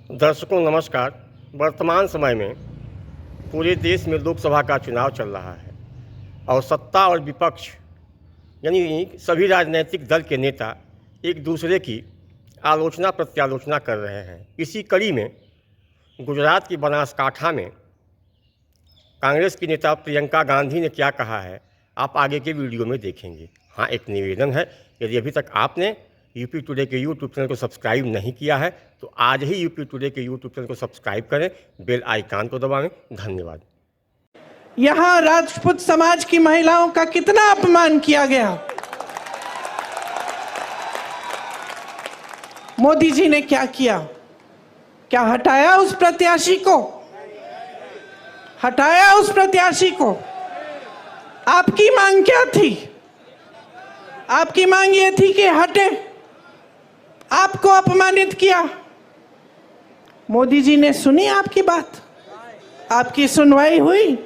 दर्शकों नमस्कार। वर्तमान समय में पूरे देश में लोकसभा का चुनाव चल रहा है और सत्ता और विपक्ष यानी सभी राजनीतिक दल के नेता एक दूसरे की आलोचना प्रत्यालोचना कर रहे हैं। इसी कड़ी में गुजरात की बनासकांठा में कांग्रेस की नेता प्रियंका गांधी ने क्या कहा है, आप आगे के वीडियो में देखेंगे। हाँ, एक निवेदन है, यदि अभी तक आपने यूपी टुडे के यूट्यूब चैनल को सब्सक्राइब नहीं किया है तो आज ही यूपी टुडे के यूट्यूब चैनल को सब्सक्राइब करें, बेल आइकन को दबाएं। धन्यवाद। यहाँ राजपूत समाज की महिलाओं का कितना अपमान किया गया। मोदी जी ने क्या किया? क्या हटाया उस प्रत्याशी को? हटाया उस प्रत्याशी को? आपकी मांग क्या थी? आपकी मांग ये थी कि हटे। आपको अपमानित किया। मोदी जी ने सुनी आपकी बात? आपकी सुनवाई हुई?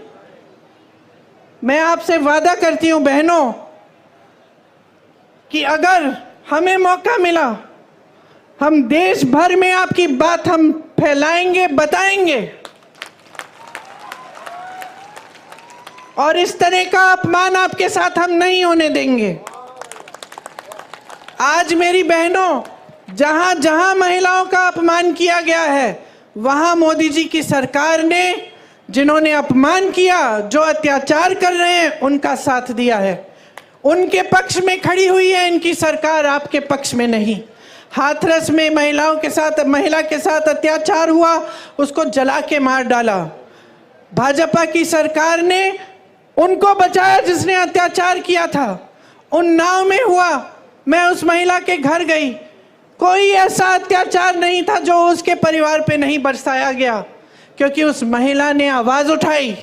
मैं आपसे वादा करती हूं बहनों कि अगर हमें मौका मिला, हम देश भर में आपकी बात हम फैलाएंगे, बताएंगे और इस तरह का अपमान आपके साथ हम नहीं होने देंगे। आज मेरी बहनों, जहां जहां महिलाओं का अपमान किया गया है, वहां मोदी जी की सरकार ने जिन्होंने अपमान किया, जो अत्याचार कर रहे हैं, उनका साथ दिया है। उनके पक्ष में खड़ी हुई है इनकी सरकार, आपके पक्ष में नहीं। हाथरस में महिला के साथ अत्याचार हुआ, उसको जला के मार डाला। भाजपा की सरकार ने उनको बचाया जिसने अत्याचार किया था। उन्नाव में हुआ, मैं उस महिला के घर गई, कोई ऐसा अत्याचार नहीं था जो उसके परिवार पे नहीं बरसाया गया, क्योंकि उस महिला ने आवाज उठाई।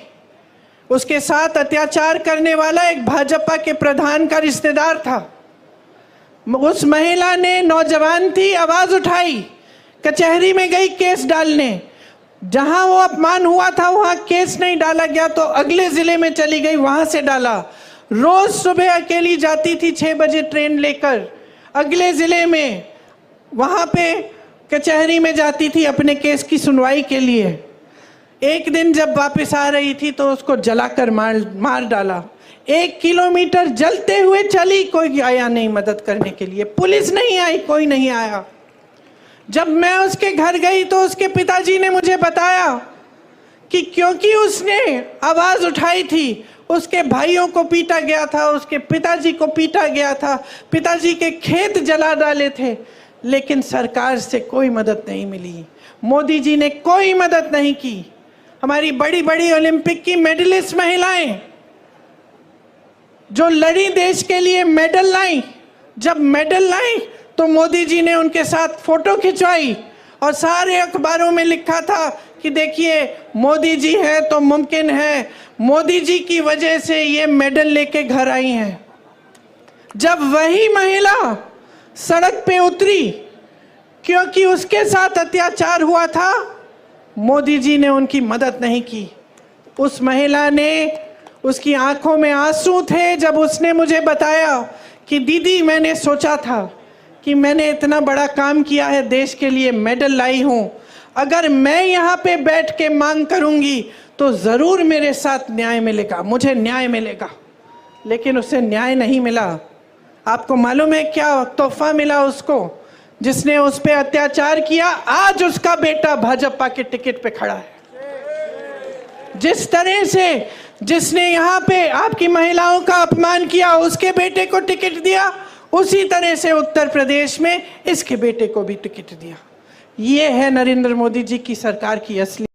उसके साथ अत्याचार करने वाला एक भाजपा के प्रधान का रिश्तेदार था। उस महिला ने, नौजवान थी, आवाज उठाई, कचहरी में गई केस डालने। जहां वो अपमान हुआ था वहां केस नहीं डाला गया तो अगले जिले में चली गई, वहां से डाला। रोज सुबह अकेली जाती थी 6 बजे ट्रेन लेकर अगले जिले में, वहां पे कचहरी में जाती थी अपने केस की सुनवाई के लिए। एक दिन जब वापस आ रही थी तो उसको जलाकर मार डाला। 1 किलोमीटर जलते हुए चली, कोई आया नहीं मदद करने के लिए, पुलिस नहीं आई, कोई नहीं आया। जब मैं उसके घर गई तो उसके पिताजी ने मुझे बताया कि क्योंकि उसने आवाज उठाई थी, उसके भाइयों को पीटा गया था, उसके पिताजी को पीटा गया था, पिताजी के खेत जला डाले थे, लेकिन सरकार से कोई मदद नहीं मिली। मोदी जी ने कोई मदद नहीं की। हमारी बड़ी बड़ी ओलंपिक की मेडलिस्ट महिलाएं जो लड़ी, देश के लिए मेडल लाई, जब मेडल लाई तो मोदी जी ने उनके साथ फोटो खिंचवाई और सारे अखबारों में लिखा था कि देखिए मोदी जी है तो मुमकिन है, मोदी जी की वजह से ये मेडल लेके घर आई हैं। जब वही महिला सड़क पे उतरी क्योंकि उसके साथ अत्याचार हुआ था, मोदी जी ने उनकी मदद नहीं की। उस महिला ने, उसकी आंखों में आंसू थे जब उसने मुझे बताया कि दीदी, मैंने सोचा था कि मैंने इतना बड़ा काम किया है, देश के लिए मेडल लाई हूं, अगर मैं यहाँ पे बैठ के मांग करूंगी तो ज़रूर मेरे साथ न्याय मिलेगा, मुझे न्याय मिलेगा। लेकिन उसे न्याय नहीं मिला। आपको मालूम है क्या तोहफा मिला उसको, जिसने उस पे अत्याचार किया? आज उसका बेटा भाजपा के टिकट पे खड़ा है। जिस तरह से जिसने यहाँ पे आपकी महिलाओं का अपमान किया, उसके बेटे को टिकट दिया, उसी तरह से उत्तर प्रदेश में इसके बेटे को भी टिकट दिया। ये है नरेंद्र मोदी जी की सरकार की असली